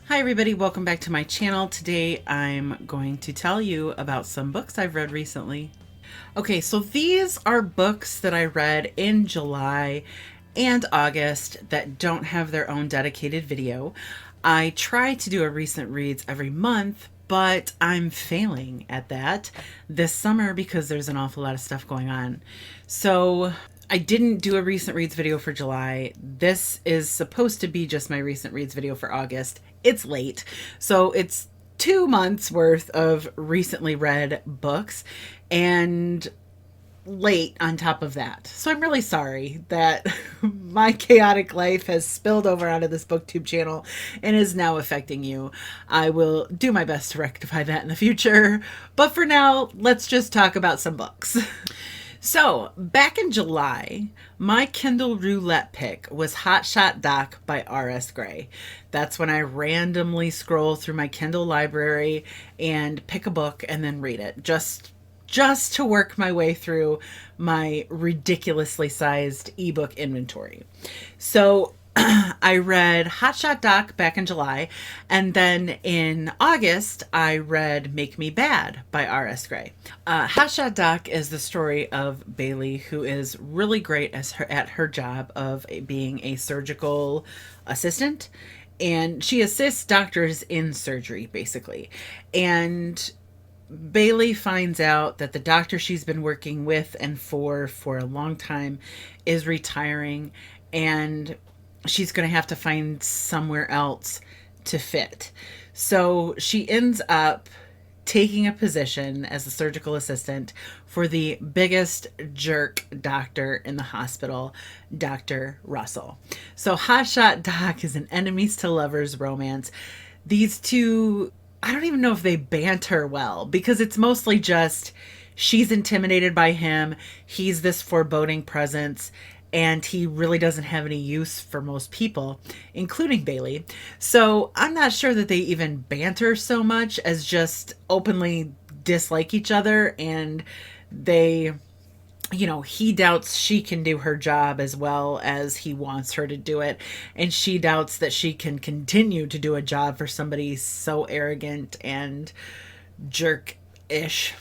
Hi everybody, welcome back to my channel. Today I'm going to tell you about some books I've read recently. Okay, so these are books that I read in July and August that don't have their own dedicated video. I try to do a recent reads every month, but I'm failing at that this summer because there's an awful lot of stuff going on. So I didn't do a recent reads video for July. This is supposed to be just my recent reads video for August. It's late, so it's 2 months worth of recently read books and late on top of that. So I'm really sorry that my chaotic life has spilled over onto this booktube channel and is now affecting you. I will do my best to rectify that in the future, but for now, let's just talk about some books. So, back in July, my Kindle roulette pick was Hotshot Doc by R.S. Gray. That's when I randomly scroll through my Kindle library and pick a book and then read it, just to work my way through my ridiculously sized ebook inventory. So, I read Hotshot Doc back in July, and then in August, I read Make Me Bad by R.S. Gray. Hotshot Doc is the story of Bailey, who is really great at her job of being a surgical assistant, and she assists doctors in surgery, basically. And Bailey finds out that the doctor she's been working with and for a long time is retiring, and she's going to have to find somewhere else to fit. So she ends up taking a position as a surgical assistant for the biggest jerk doctor in the hospital, Dr. Russell. So Hotshot Doc is an enemies to lovers romance. These two, I don't even know if they banter well, because it's mostly just she's intimidated by him. He's this foreboding presence, and he really doesn't have any use for most people, including Bailey. So I'm not sure that they even banter so much as just openly dislike each other, and they, he doubts she can do her job as well as he wants her to do it, and she doubts that she can continue to do a job for somebody so arrogant and jerk-ish.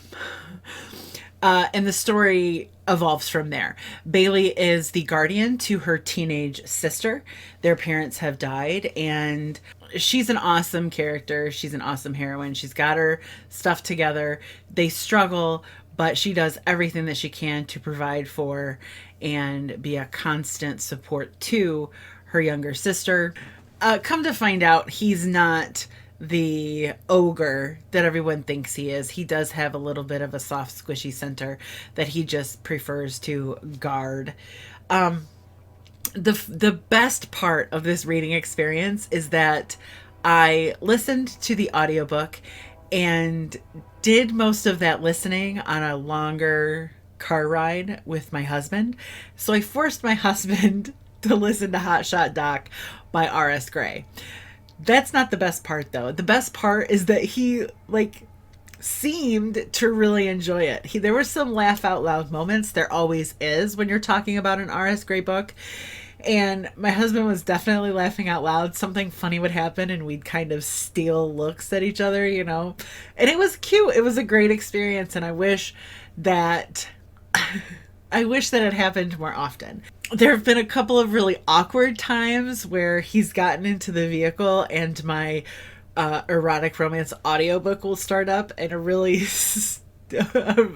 And the story evolves from there. Bailey is the guardian to her teenage sister. Their parents have died, and she's an awesome character. She's an awesome heroine. She's got her stuff together. They struggle, but she does everything that she can to provide for and be a constant support to her younger sister. Come to find out, he's not the ogre that everyone thinks he is. He does have a little bit of a soft, squishy center that he just prefers to guard. The best part of this reading experience is that I listened to the audiobook and did most of that listening on a longer car ride with my husband. So I forced my husband to listen to Hotshot Doc by R.S. Gray. That's not the best part, though. The best part is that he, seemed to really enjoy it. There were some laugh out loud moments. There always is when you're talking about an R.S. Gray book. And my husband was definitely laughing out loud. Something funny would happen, and we'd kind of steal looks at each other, And it was cute. It was a great experience, and I wish that it happened more often. There have been a couple of really awkward times where he's gotten into the vehicle and my erotic romance audiobook will start up, and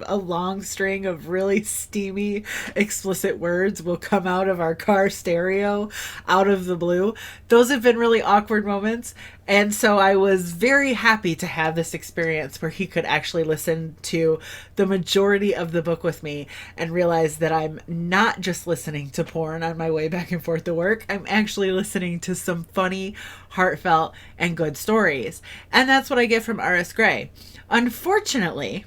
a long string of really steamy, explicit words will come out of our car stereo out of the blue. Those have been really awkward moments. And so I was very happy to have this experience where he could actually listen to the majority of the book with me and realize that I'm not just listening to porn on my way back and forth to work. I'm actually listening to some funny, heartfelt, and good stories. And that's what I get from R.S. Gray. Unfortunately,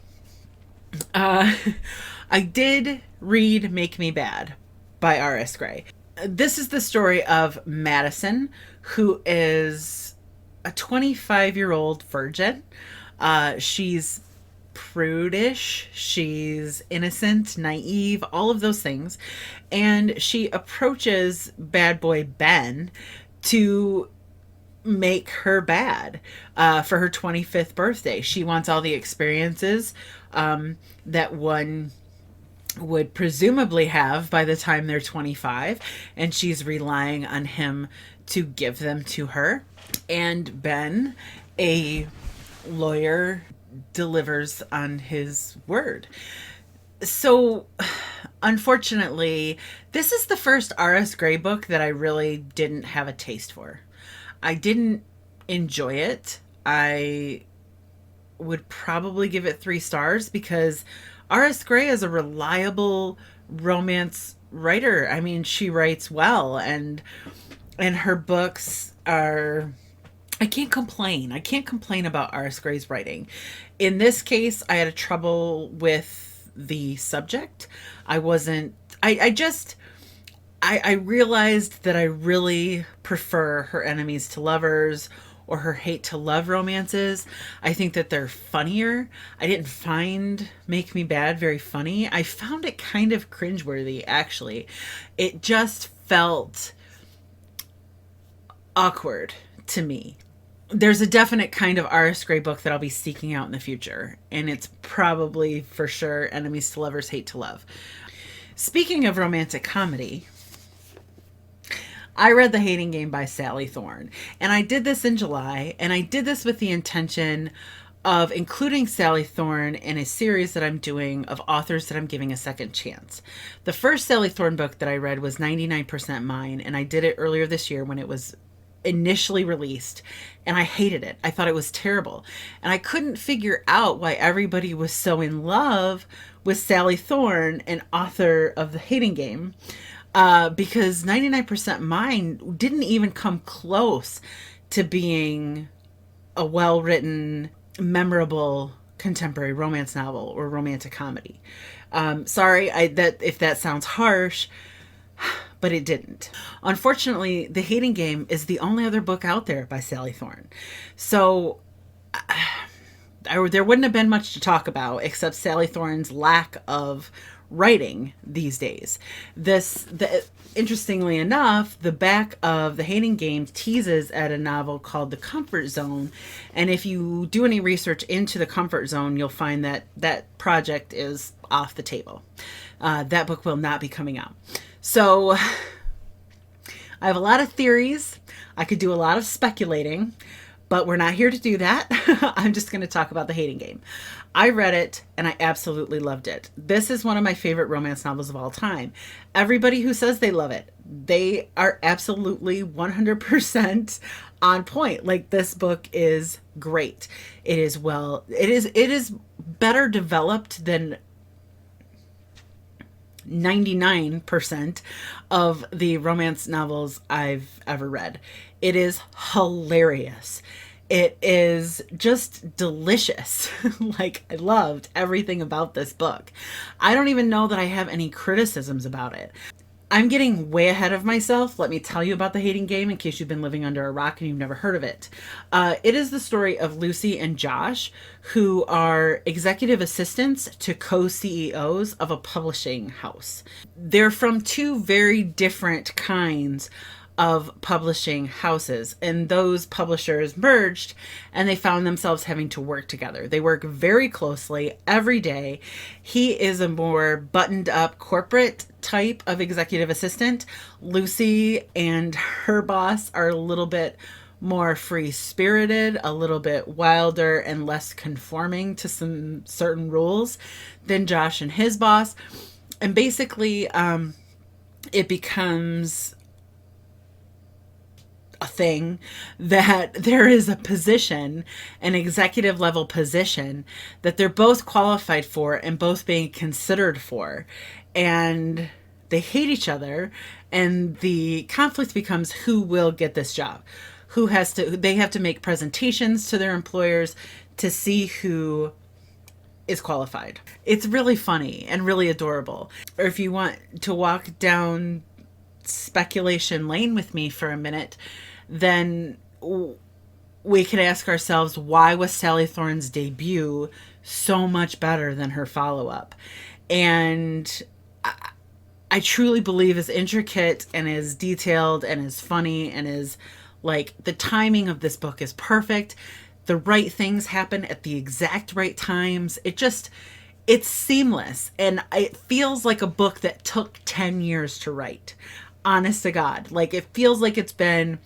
I did read Make Me Bad by R.S. Gray. This is the story of Madison, who is a 25-year-old virgin. She's prudish, she's innocent, naive, all of those things. And she approaches bad boy Ben to make her bad for her 25th birthday. She wants all the experiences that one would presumably have by the time they're 25, and she's relying on him to give them to her. And Ben, a lawyer, delivers on his word. So, unfortunately, this is the first R.S. Gray book that I really didn't have a taste for. I didn't enjoy it. I would probably give it 3 stars because R.S. Gray is a reliable romance writer. I mean, she writes well, and her books are... I can't complain. I can't complain about R.S. Gray's writing. In this case, I had a trouble with the subject. I realized that I really prefer her enemies to lovers or her hate to love romances. I think that they're funnier. I didn't find Make Me Bad very funny. I found it kind of cringeworthy, actually. It just felt awkward to me. There's a definite kind of R.S. Gray book that I'll be seeking out in the future, and it's probably for sure Enemies to Lovers, Hate to Love. Speaking of romantic comedy, I read The Hating Game by Sally Thorne, and I did this in July, and I did this with the intention of including Sally Thorne in a series that I'm doing of authors that I'm giving a second chance. The first Sally Thorne book that I read was 99% Mine, and I did it earlier this year when it was initially released, and I hated it. I thought it was terrible, and I couldn't figure out why everybody was so in love with Sally Thorne, an author of The Hating Game, because 99% Mine didn't even come close to being a well-written, memorable contemporary romance novel or romantic comedy. Sorry if that sounds harsh, but it didn't. Unfortunately, The Hating Game is the only other book out there by Sally Thorne. So there wouldn't have been much to talk about except Sally Thorne's lack of writing these days. Interestingly enough, the back of The Hating Game teases at a novel called The Comfort Zone. And if you do any research into The Comfort Zone, you'll find that that project is off the table. That book will not be coming out. So I have a lot of theories. I could do a lot of speculating, but we're not here to do that. I'm just going to talk about The Hating Game. I read it and I absolutely loved it. This is one of my favorite romance novels of all time. Everybody who says they love it, they are absolutely 100% on point. Like, this book is great. It is better developed than 99% of the romance novels I've ever read. It is hilarious. It is just delicious. Like, I loved everything about this book. I don't even know that I have any criticisms about it. I'm getting way ahead of myself. Let me tell you about The Hating Game in case you've been living under a rock and you've never heard of it. It is the story of Lucy and Josh, who are executive assistants to co-CEOs of a publishing house. They're from 2 very different kinds of publishing houses, and those publishers merged and they found themselves having to work together. They work very closely every day. He is a more buttoned up corporate type of executive assistant. Lucy and her boss are a little bit more free-spirited, a little bit wilder and less conforming to some certain rules than Josh and his boss. And basically it becomes a thing that there is a position, an executive level position, that they're both qualified for and both being considered for, and they hate each other, and the conflict becomes who will get this job. They have to make presentations to their employers to see who is qualified. It's really funny and really adorable. Or if you want to walk down speculation lane with me for a minute, then we could ask ourselves, why was Sally Thorne's debut so much better than her follow-up? And I truly believe as intricate and as detailed and as funny and as Like, the timing of this book is perfect. The right things happen at the exact right times. It's seamless. And it feels like a book that took 10 years to write. Honest to God. Like, it feels like it's been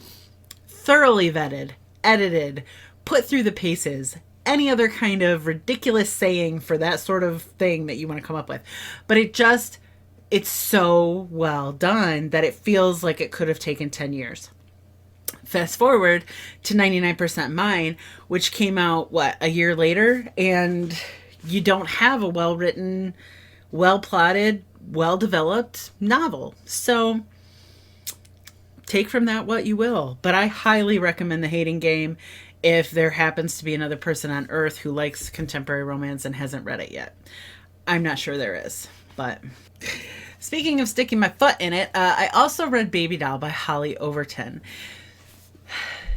thoroughly vetted, edited, put through the paces, any other kind of ridiculous saying for that sort of thing that you want to come up with. But it's so well done that it feels like it could have taken 10 years. Fast forward to 99% Mine, which came out, a year later, and you don't have a well-written, well-plotted, well-developed novel. So take from that what you will. But I highly recommend The Hating Game if there happens to be another person on Earth who likes contemporary romance and hasn't read it yet. I'm not sure there is, but speaking of sticking my foot in it, I also read Baby Doll by Hollie Overton.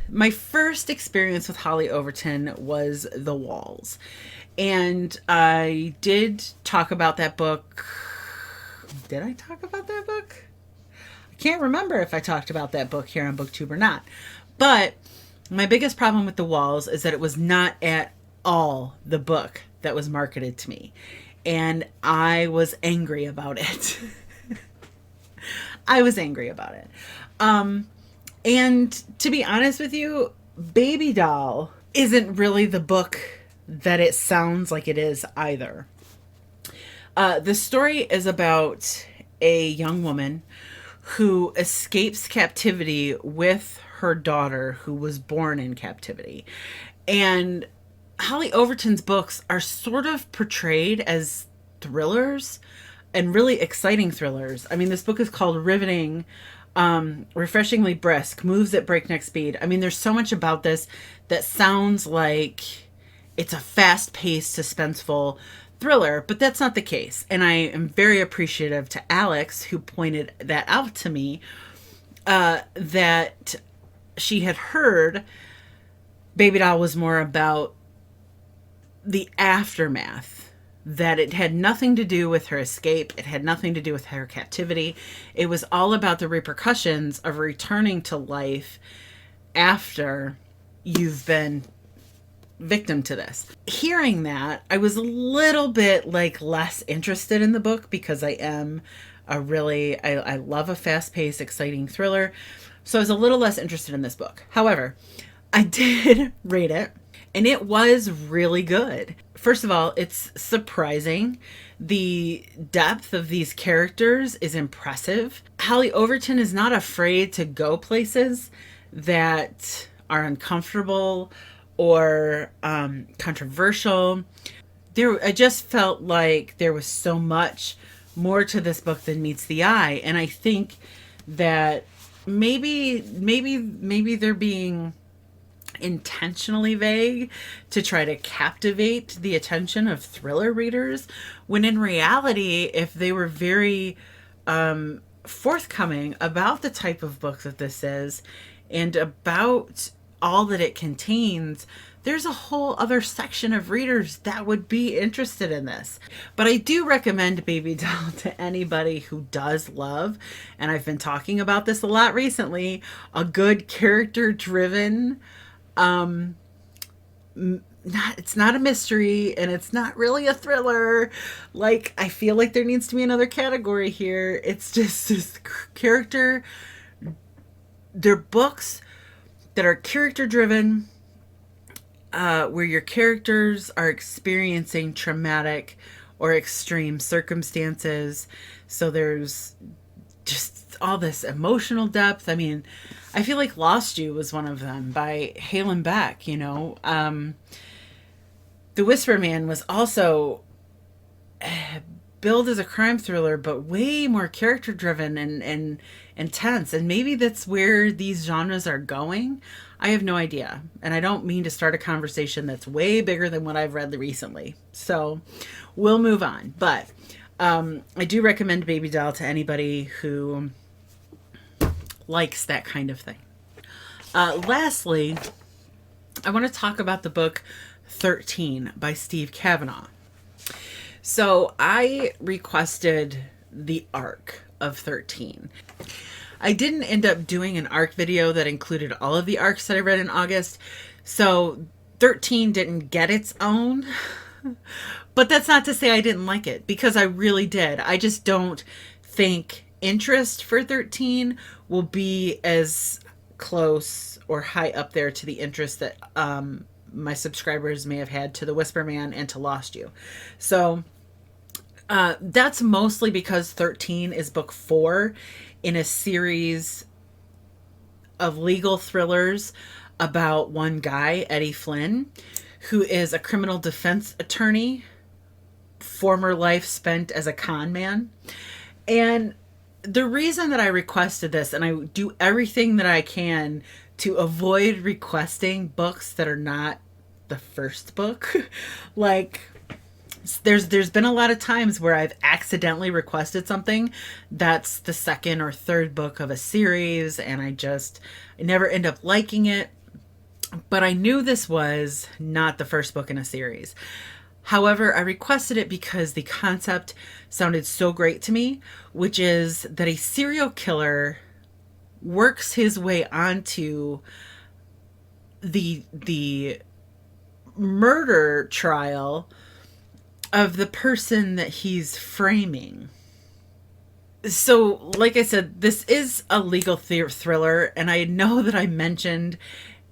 My first experience with Hollie Overton was The Walls. And I did talk about that book. Did I talk about that book? I can't remember if I talked about that book here on BookTube or not. But my biggest problem with The Walls is that it was not at all the book that was marketed to me. And I was angry about it. I was angry about it. And to be honest with you, Baby Doll isn't really the book that it sounds like it is either. The story is about a young woman who escapes captivity with her daughter who was born in captivity. And Hollie Overton's books are sort of portrayed as thrillers and really exciting thrillers. I mean, this book is called Riveting, refreshingly brisk, moves at breakneck speed. I mean, there's so much about this that sounds like it's a fast-paced, suspenseful thriller, but that's not the case. And I am very appreciative to Alex, who pointed that out to me, that she had heard Baby Doll was more about the aftermath, that it had nothing to do with her escape. It had nothing to do with her captivity. It was all about the repercussions of returning to life after you've been victim to this. Hearing that, I was a little bit less interested in the book because I am I love a fast-paced, exciting thriller. So I was a little less interested in this book. However, I did read it, and it was really good. First of all, it's surprising. The depth of these characters is impressive. Hollie Overton is not afraid to go places that are uncomfortable or controversial. I just felt like there was so much more to this book than meets the eye. And I think that maybe they're being intentionally vague to try to captivate the attention of thriller readers, when in reality, if they were very forthcoming about the type of book that this is and about all that it contains, there's a whole other section of readers that would be interested in this. But I do recommend Baby Doll to anybody who does love, and I've been talking about this a lot recently, a good character-driven, it's not a mystery, and it's not really a thriller. I feel like there needs to be another category here. It's just this character. They're books that are character-driven, where your characters are experiencing traumatic or extreme circumstances. So there's just all this emotional depth. I mean, I feel like Lost You was one of them by Halen Beck, The Whisper Man was also billed as a crime thriller, but way more character driven and intense. And maybe that's where these genres are going. I have no idea. And I don't mean to start a conversation that's way bigger than what I've read recently. So we'll move on. But I do recommend Baby Doll to anybody who likes that kind of thing. Lastly, I want to talk about the book 13 by Steve Cavanagh. So I requested the arc of 13. I didn't end up doing an arc video that included all of the arcs that I read in August. So 13 didn't get its own. But that's not to say I didn't like it, because I really did. I just don't think interest for 13 will be as close or high up there to the interest that my subscribers may have had to The Whisper Man and to Lost You. So that's mostly because 13 is book 4 in a series of legal thrillers about one guy, Eddie Flynn, who is a criminal defense attorney, former life spent as a con man. And the reason that I requested this, and I do everything that I can to avoid requesting books that are not the first book. Like, there's been a lot of times where I've accidentally requested something that's the second or third book of a series, and I never end up liking it. But I knew this was not the first book in a series. However, I requested it because the concept sounded so great to me, which is that a serial killer works his way onto the murder trial of the person that he's framing. So, like I said, this is a legal thriller, and I know that I mentioned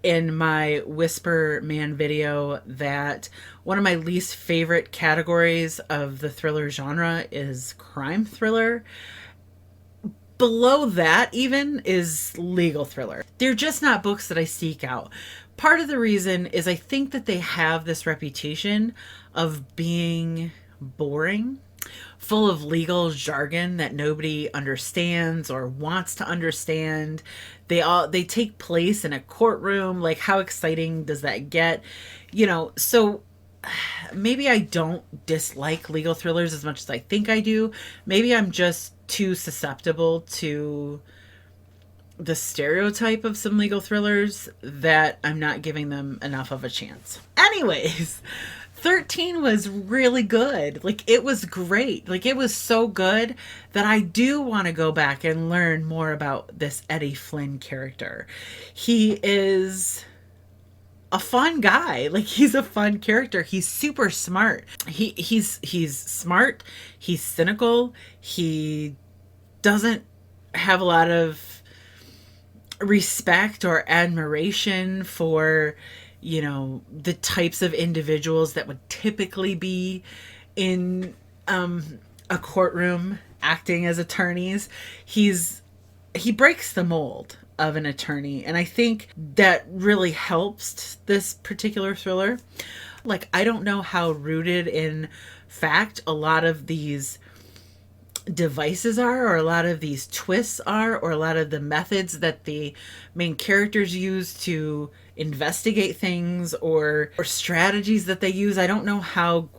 in my Whisper Man video that one of my least favorite categories of the thriller genre is crime thriller. Below that even is legal thriller. They're just not books that I seek out. Part of the reason is I think that they have this reputation of being boring, full of legal jargon that nobody understands or wants to understand. They take place in a courtroom. Like, how exciting does that get? So maybe I don't dislike legal thrillers as much as I think I do. Maybe I'm just too susceptible to the stereotype of some legal thrillers that I'm not giving them enough of a chance. Anyways, 13 was really good. Like, it was great. Like, it was so good that I do want to go back and learn more about this Eddie Flynn character. He is a fun guy. Like, he's a fun character. He's super smart. He's smart. He's cynical. He doesn't have a lot of respect or admiration for, the types of individuals that would typically be in a courtroom acting as attorneys. He breaks the mold of an attorney, and I think that really helps this particular thriller. Like, I don't know how rooted in fact a lot of these devices are, or a lot of these twists are, or a lot of the methods that the main characters use to investigate things, or strategies that they use. I don't know how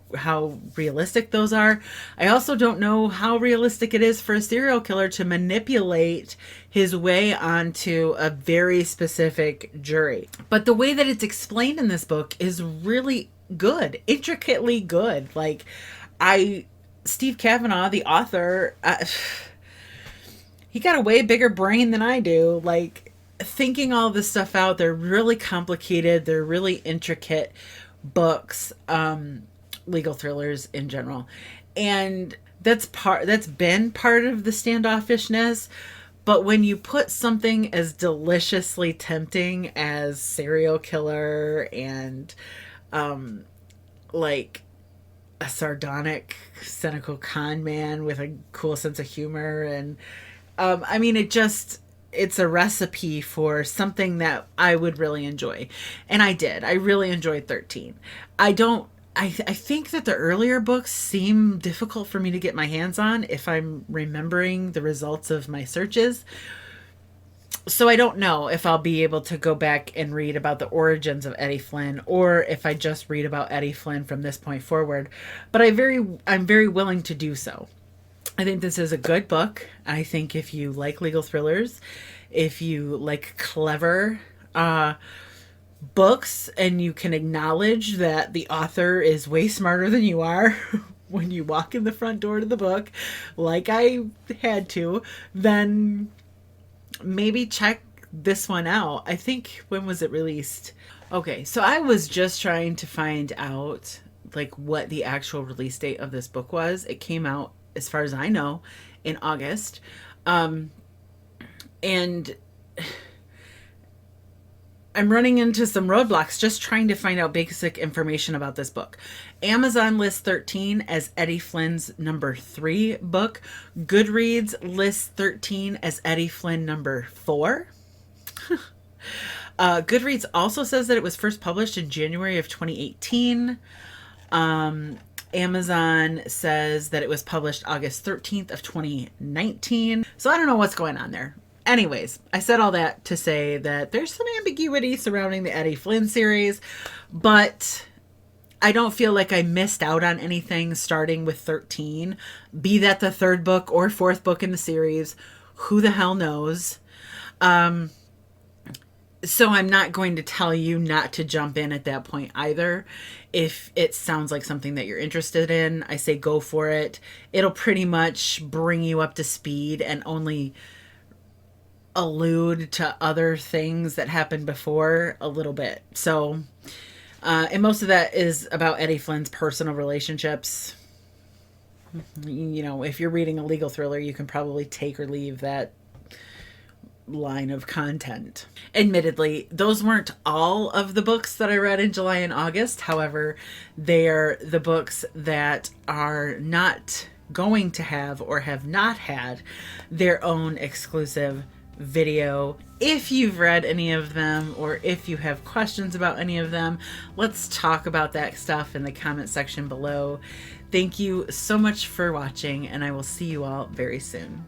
realistic those are. I also don't know how realistic it is for a serial killer to manipulate his way onto a very specific jury. But the way that it's explained in this book is really good, intricately good. Like, Steve Cavanagh, the author, he got a way bigger brain than I do. Like, thinking all this stuff out. They're really complicated. They're really intricate books, legal thrillers in general. And that's been part of the standoffishness. But when you put something as deliciously tempting as serial killer and like a sardonic, cynical con man with a cool sense of humor, and I mean, it's a recipe for something that I would really enjoy. And I did. I really enjoyed 13. I think that the earlier books seem difficult for me to get my hands on if I'm remembering the results of my searches. So I don't know if I'll be able to go back and read about the origins of Eddie Flynn, or if I just read about Eddie Flynn from this point forward. But I'm very willing to do so. I think this is a good book. I think if you like legal thrillers, if you like clever books, and you can acknowledge that the author is way smarter than you are when you walk in the front door to the book, like I had to, then maybe check this one out. I think, when was it released? Okay, so I was just trying to find out like what the actual release date of this book was. It came out, as far as I know, in August. And I'm running into some roadblocks just trying to find out basic information about this book. Amazon lists 13 as Eddie Flynn's number 3 book. Goodreads lists 13 as Eddie Flynn number 4. Goodreads also says that it was first published in January of 2018. Amazon says that it was published August 13th of 2019. So I don't know what's going on there. Anyways, I said all that to say that there's some ambiguity surrounding the Eddie Flynn series, but I don't feel like I missed out on anything starting with 13. Be that the 3rd book or 4th book in the series, who the hell knows? So I'm not going to tell you not to jump in at that point either. If it sounds like something that you're interested in, I say go for it. It'll pretty much bring you up to speed and only allude to other things that happened before a little bit. So, and most of that is about Eddie Flynn's personal relationships. You know, if you're reading a legal thriller, you can probably take or leave that line of content. Admittedly, those weren't all of the books that I read in July and August. However, they're the books that are not going to have or have not had their own exclusive video. If you've read any of them or if you have questions about any of them, let's talk about that stuff in the comment section below. Thank you so much for watching, and I will see you all very soon.